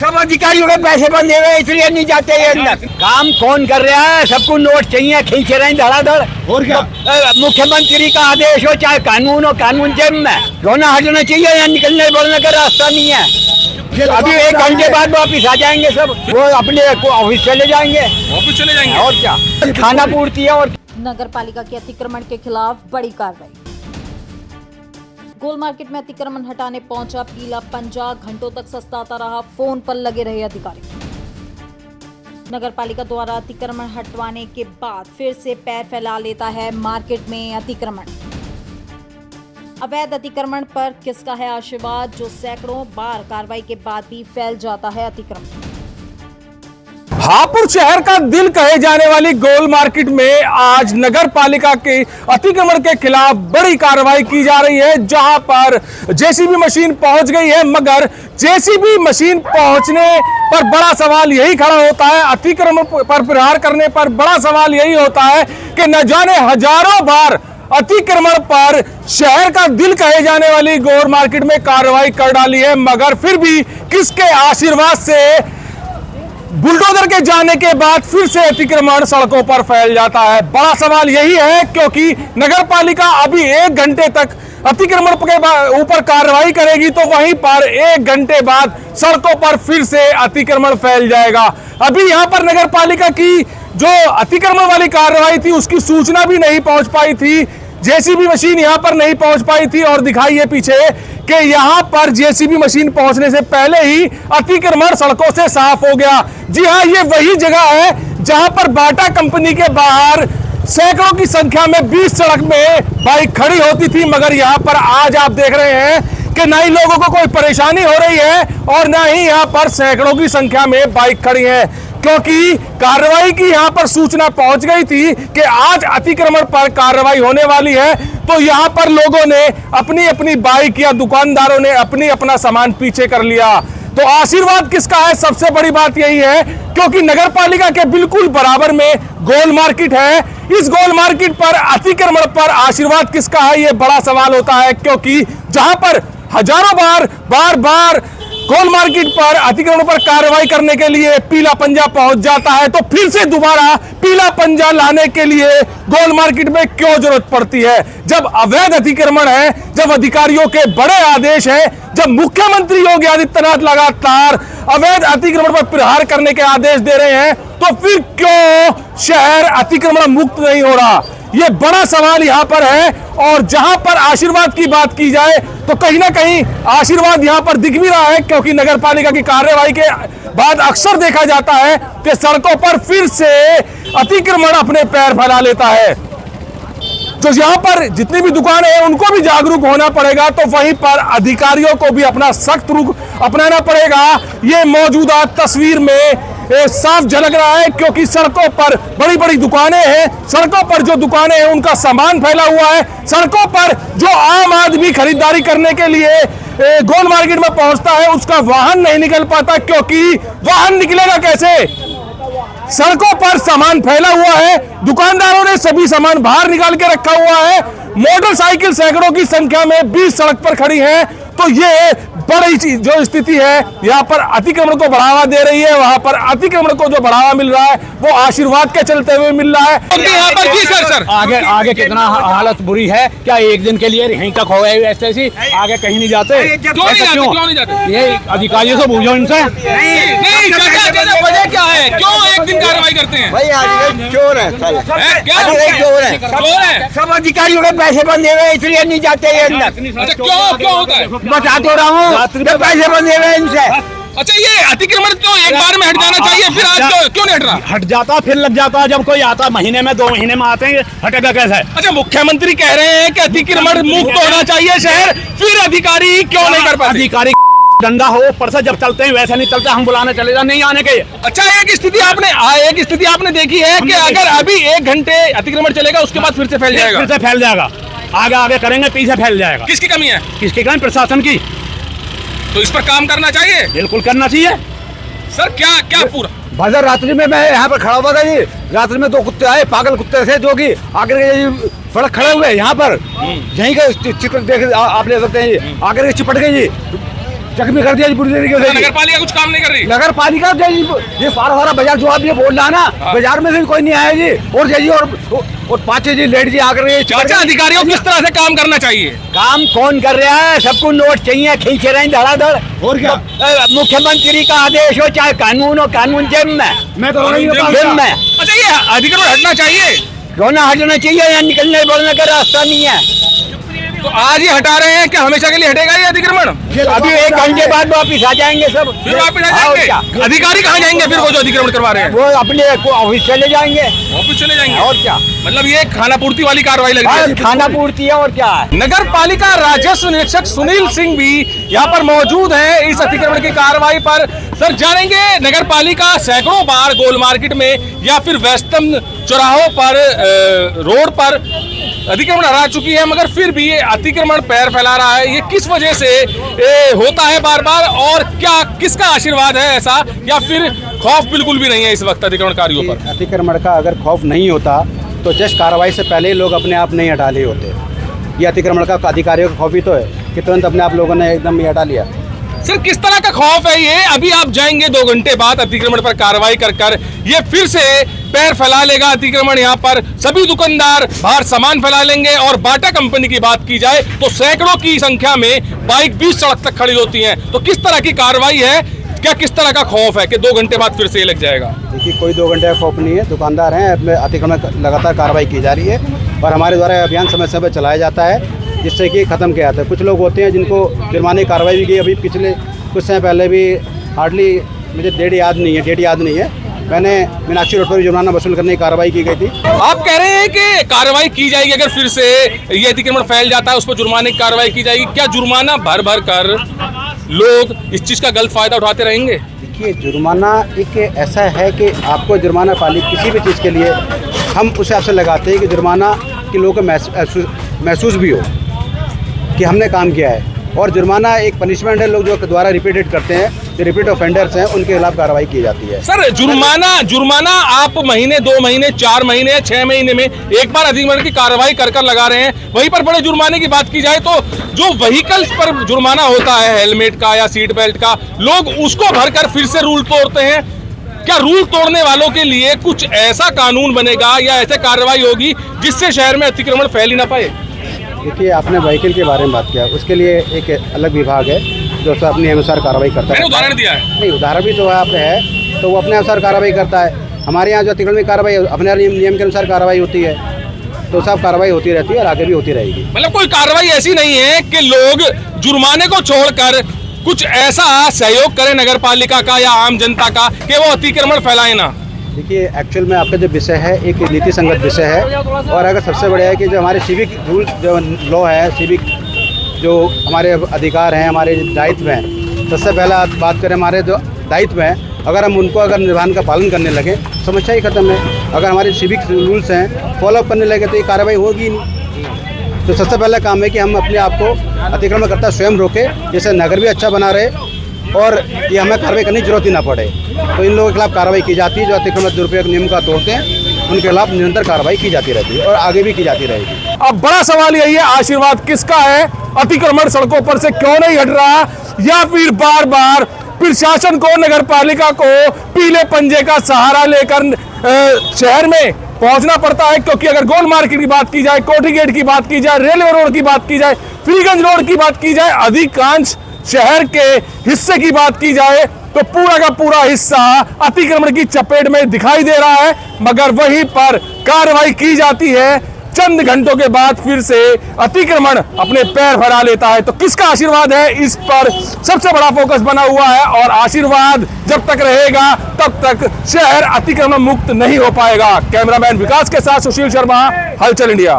सब अधिकारियों के पैसे बंधे हुए इसलिए नहीं जाते ये अंदर। काम कौन कर रहा है? सबको नोट चाहिए, खींच रहे हैं धड़ाधड़। और क्या मुख्यमंत्री का आदेश हो चाहे कानून हो, कानून जेब में रोना हटना चाहिए। यहाँ निकलने बोलने का रास्ता नहीं है। अभी 1 घंटे बाद वापिस आ जाएंगे सब, वो अपने ऑफिस चले जाएंगे। और क्या खाना पूर्ति है। और नगर पालिका के अतिक्रमण के खिलाफ बड़ी कार्रवाई। गोल मार्केट में अतिक्रमण हटाने पहुंचा पीला पंजा, घंटों तक सस्ताता रहा, फोन पर लगे रहे अधिकारी। नगर पालिका द्वारा अतिक्रमण हटवाने के बाद फिर से पैर फैला लेता है मार्केट में अतिक्रमण। अवैध अतिक्रमण पर किसका है आशीर्वाद, जो सैकड़ों बार कार्रवाई के बाद भी फैल जाता है अतिक्रमण। हापुड़ शहर का दिल कहे जाने वाली गोल मार्केट में आज नगर पालिका के अतिक्रमण के खिलाफ बड़ी कार्रवाई की जा रही है, जहां पर जेसीबी मशीन पहुंच गई है। मगर जेसीबी मशीन पहुंचने पर बड़ा सवाल यही खड़ा होता है, अतिक्रमण पर प्रहार करने पर बड़ा सवाल यही होता है कि न जाने हजारों बार अतिक्रमण पर शहर का दिल कहे जाने वाली गोल मार्केट में कार्रवाई कर डाली है, मगर फिर भी किसके आशीर्वाद से बुलडोजर के जाने के बाद फिर से अतिक्रमण सड़कों पर फैल जाता है। बड़ा सवाल यही है क्योंकि नगर पालिका अभी 1 घंटे तक अतिक्रमण के ऊपर कार्रवाई करेगी, तो वहीं पर 1 घंटे बाद सड़कों पर फिर से अतिक्रमण फैल जाएगा। अभी यहां पर नगर पालिका की जो अतिक्रमण वाली कार्रवाई थी उसकी सूचना भी नहीं पहुंच पाई थी, जेसीबी मशीन यहां पर नहीं पहुंच पाई थी। और दिखाइए पीछे कि यहां पर जेसीबी मशीन पहुंचने से पहले ही अतिक्रमण सड़कों से साफ हो गया। जी हां, ये वही जगह है जहां पर बाटा कंपनी के बाहर सैकड़ों की संख्या में 20 सड़क में बाइक खड़ी होती थी, मगर यहां पर आज आप देख रहे हैं कि ना ही लोगों को कोई परेशानी हो रही है और ना ही यहां पर सैकड़ों की संख्या में बाइक खड़ी है, क्योंकि कार्रवाई की यहां पर सूचना पहुंच गई थी कि आज अतिक्रमण पर कार्रवाई होने वाली है। तो यहां पर लोगों ने अपनी अपनी बाइक या दुकानदारों ने अपना सामान पीछे कर लिया। तो आशीर्वाद किसका है? सबसे बड़ी बात यही है क्योंकि नगर पालिका के बिल्कुल बराबर में गोल मार्केट है। इस गोल मार्केट पर अतिक्रमण पर आशीर्वाद किसका है, ये बड़ा सवाल होता है, क्योंकि जहां पर हजारों बार गोल मार्केट पर अतिक्रमण पर कार्रवाई करने के लिए पीला पंजा पहुंच जाता है, तो फिर से दोबारा पीला पंजा लाने के लिए गोल मार्केट में क्यों जरूरत पड़ती है? जब अवैध अतिक्रमण है, जब अधिकारियों के बड़े आदेश हैं, जब मुख्यमंत्री योगी आदित्यनाथ लगातार अवैध अतिक्रमण पर प्रहार करने के आदेश दे रहे हैं, तो फिर क्यों शहर अतिक्रमण मुक्त नहीं हो रहा? ये बड़ा सवाल यहां पर है। और जहां पर आशीर्वाद की बात की जाए तो कहीं ना कहीं आशीर्वाद यहां पर दिख भी रहा है, क्योंकि नगर पालिका की कार्रवाई के बाद अक्सर देखा जाता है कि सड़कों पर फिर से अतिक्रमण अपने पैर फैला लेता है। तो यहां पर जितनी भी दुकानें हैं उनको भी जागरूक होना पड़ेगा, तो वहीं पर अधिकारियों को भी अपना सख्त रुख अपनाना पड़ेगा। ये मौजूदा तस्वीर में साफ झलक रहा है, क्योंकि सड़कों पर बड़ी बड़ी दुकानें हैं, सड़कों पर जो दुकानें हैं उनका सामान फैला हुआ है, सड़कों पर जो आम आदमी खरीदारी करने के लिए गोल मार्केट में पहुंचता है उसका वाहन नहीं निकल पाता, क्योंकि वाहन निकलेगा कैसे? सड़कों पर सामान फैला हुआ है, दुकानदारों ने सभी सामान बाहर निकाल के रखा हुआ है, मोटरसाइकिल सैकड़ों की संख्या में 20 सड़क पर खड़ी है। तो ये बड़ी चीज जो स्थिति है यहाँ पर अतिक्रमण को बढ़ावा दे रही है, वहां पर अतिक्रमण को जो बढ़ावा मिल रहा है वो आशीर्वाद के चलते हुए मिल रहा है। यहाँ पर जी सर आगे कितना हालत बुरी है, क्या 1 दिन के लिए यहीं तक हो गए, ऐसे ही आगे कहीं नहीं जाते? क्यों नहीं जाते? ये अधिकारियों से पूछो इनसे। वजह क्या है, क्यों 1 दिन कार्रवाई करते हैं? भाई चोर है, सब अधिकारियों के पैसे बंधे हुए इसलिए नहीं जाते ये अंदर। क्यों होता है? बता तो रहा हूँ, पैसे बंधे हुए इनसे। अच्छा, ये अतिक्रमण तो एक बार में हट जाना चाहिए, फिर आज क्यों नहीं हट रहा? हट जाता फिर लग जाता, जब कोई आता महीने में 2 महीने में आते हैं, हटेगा कैसे? अच्छा, मुख्यमंत्री कह रहे हैं कि अतिक्रमण मुक्त होना चाहिए शहर, फिर अधिकारी क्यों नहीं कर पाते? अधिकारी गंदा हो ऊपर से, जब चलते हैं वैसे नहीं चलते, हम बुलाने चले जाए नहीं आने के। अच्छा, एक स्थिति आपने देखी है कि अगर अभी 1 घंटे अतिक्रमण चलेगा उसके बाद फिर से फैल जाएगा, आगे करेंगे पीछे फैल जाएगा। किसकी कमी है? किसकी कमी? प्रशासन की। तो इस पर काम करना चाहिए, बिल्कुल करना चाहिए सर। क्या पूरा बाजार रात्रि में मैं यहाँ पर खड़ा हुआ था जी, रात्रि में 2 कुत्ते आए, पागल कुत्ते थे, जो कि आकर के सड़क खड़े हुए यहाँ पर, यहीं का चित्र देख आप ले सकते हैं जी, आकर के चिपट गए जी, जख्मी कर दिया जी पूरी तरीके से। नगर पालिका कुछ काम नहीं कर रही? नगर पालिका ये सारा बाजार जो आप ये बोल रहा ना, बाजार में से भी कोई नहीं आया जी। और जी और 5 जी लेट जी आकर चाचा, अधिकारियों को किस तरह से काम करना चाहिए? काम कौन कर रहा है? सबको नोट चाहिए, खींच रहे हैं धड़ाधड़। और क्या? मुख्यमंत्री का आदेश हो चाहे कानून हो, कानून जेब में। मैं तो जेब में। अच्छा, ये अधिकरण हटना चाहिए? क्यों ना हटना चाहिए? यहाँ निकलने बोलने का रास्ता नहीं है। तो आज ही हटा रहे हैं, क्या हमेशा के लिए हटेगा ये अतिक्रमण? अभी 1 घंटे बाद वापिस आ जाएंगे सब। फिर वापस आ और जाएंगे? क्या? अधिकारी कहाँ जाएंगे फिर, वो जो अतिक्रमण करवा रहे हैं? वो अपने ऑफिस चले जाएंगे। ऑफिस चले जाएंगे? और क्या? मतलब ये खाना पूर्ति वाली कार्रवाई लग रही है। खाना पूर्ति है और क्या है। नगर पालिका राजस्व निरीक्षक सुनील सिंह भी यहाँ पर मौजूद हैं इस अतिक्रमण की कार्रवाई पर। सर, जानेंगे नगर पालिका सैकड़ों बार गोल मार्केट में या फिर वेस्टर्न चौराहों पर रोड पर अतिक्रमण हटा चुकी है, मगर फिर भी ये अतिक्रमण पैर फैला रहा है। ये किस वजह से होता है बार बार, और क्या किसका आशीर्वाद है ऐसा, या फिर खौफ बिल्कुल भी नहीं है इस वक्त अतिक्रमणकारियों पर? अतिक्रमण का अगर खौफ नहीं होता तो जस्ट कार्रवाई से पहले ही लोग अपने आप नहीं हटा लिए होते। ये अतिक्रमण का अधिकारियों का खौफ ही तो है कि तुरंत अपने आप लोगों ने एकदम ही हटा लिया। सर, किस तरह का खौफ है ये? अभी आप जाएंगे 2 घंटे बाद अतिक्रमण पर कार्रवाई कर ये फिर से पैर फैला लेगा अतिक्रमण। यहाँ पर सभी दुकानदार बाहर सामान फैला लेंगे, और बाटा कंपनी की बात की जाए तो सैकड़ों की संख्या में बाइक भी सड़क तक खड़ी होती हैं। तो किस तरह की कार्रवाई है, क्या किस तरह का खौफ है कि 2 घंटे बाद फिर से ये लग जाएगा? देखिए, कोई 2 घंटे का खौफ नहीं है। दुकानदार हैं, अपने अतिक्रमण लगातार कार्रवाई की जा रही है और हमारे द्वारा अभियान समय समय चलाया जाता है जिससे कि खत्म किया जाता है। कुछ लोग होते हैं जिनको जुर्माने की कार्रवाई भी की। अभी पिछले कुछ समय पहले भी हार्डली, मुझे डेट याद नहीं है, मैंने मीनाक्षी रोड पर भी जुर्माना वसूल करने की कार्रवाई की गई थी। आप कह रहे हैं कि कार्रवाई की जाएगी, अगर फिर से ये अतिक्रमण फैल जाता है उस पर जुर्माने की कार्रवाई की जाएगी। क्या जुर्माना भर कर लोग इस चीज का गलत फायदा उठाते रहेंगे? देखिए, जुर्माना एक ऐसा है कि आपको जुर्माना पालिका किसी भी चीज़ के लिए हम उस हिसाब से लगाते हैं कि जुर्माना कि लोगों को महसूस भी हो कि हमने काम किया है। और जुर्माना एक पनिशमेंट है, लोग जो द्वारा रिपीटेड करते हैं, जो रिपीट ऑफेंडर्स हैं, उनके खिलाफ कार्रवाई की जाती है। सर, जुर्माना आप महीने, 2 महीने, 4 महीने या 6 महीने में एक बार अतिक्रमण की कार्रवाई कर लगा रहे हैं। वहीं पर बड़े जुर्माने की बात की जाए तो जो व्हीकल्स पर जुर्माना होता है, हेलमेट का या सीट बेल्ट का, लोग उसको भरकर फिर से रूल तोड़ते हैं। क्या रूल तोड़ने वालों के लिए कुछ ऐसा कानून बनेगा या ऐसे कार्रवाई होगी जिससे शहर में अतिक्रमण फैल ही ना पाए? देखिए, आपने व्हीकल के बारे में बात किया, उसके लिए एक अलग विभाग है जो उसका अपने अनुसार कार्रवाई करता है। मैंने उदाहरण दिया है। नहीं, उदाहरण भी तो आप है, तो वो अपने अनुसार कार्रवाई करता है। हमारे यहाँ जो अतिक्रमण की कार्रवाई अपने नियम के अनुसार कार्रवाई होती है, तो सब कार्रवाई होती रहती है और आगे भी होती रहेगी। मतलब कोई कार्रवाई ऐसी नहीं है कि लोग जुर्माने को छोड़कर कुछ ऐसा सहयोग करें नगर पालिका का या आम जनता का कि वो अतिक्रमण फैलाए ना? देखिए, एक्चुअल में आपका जो विषय है एक नीति संगत विषय है, और अगर सबसे बड़ा है कि जो हमारे सिविक रूल जो लॉ है, सिविक जो हमारे अधिकार हैं, हमारे दायित्व हैं, सबसे पहला बात करें हमारे जो दायित्व हैं, अगर हम उनको निर्वहन का पालन करने लगे, समस्या ही खत्म है। अगर हमारे सिविक रूल्स हैं फॉलोअप करने लगे तो ये कार्रवाई होगी ही नहीं। तो सबसे पहला काम है कि हम अपने आप को अतिक्रमणकर्ता स्वयं रोकें, जिससे नगर भी अच्छा बना रहे और ये हमें कार्रवाई करने की जरूरत ही ना पड़े। तो इन लोगों के खिलाफ कार्रवाई की जाती है जो अतिक्रमण दुरुपयोग नियम का तोड़ते हैं, उनके खिलाफ निरंतर कार्रवाई की जाती रहती है और आगे भी की जाती रहेगी। अब बड़ा सवाल यही है, आशीर्वाद किसका है? अतिक्रमण सड़कों पर से क्यों नहीं हट रहा, या फिर बार बार प्रशासन को, नगर पालिका को पीले पंजे का सहारा लेकर शहर में पहुंचना पड़ता है? क्योंकि अगर गोल मार्केट की बात की जाए, कोठी गेट की बात की जाए, रेलवे रोड की बात की जाए, फ्रीगंज रोड की बात की जाए, अधिकांश शहर के हिस्से की बात की जाए तो पूरा का पूरा हिस्सा अतिक्रमण की चपेट में दिखाई दे रहा है। मगर वहीं पर कार्रवाई की जाती है, चंद घंटों के बाद फिर से अतिक्रमण अपने पैर फैला लेता है। तो किसका आशीर्वाद है, इस पर सबसे बड़ा फोकस बना हुआ है, और आशीर्वाद जब तक रहेगा तब तक शहर अतिक्रमण मुक्त नहीं हो पाएगा। कैमरामैन विकास के साथ सुशील शर्मा, हलचल इंडिया।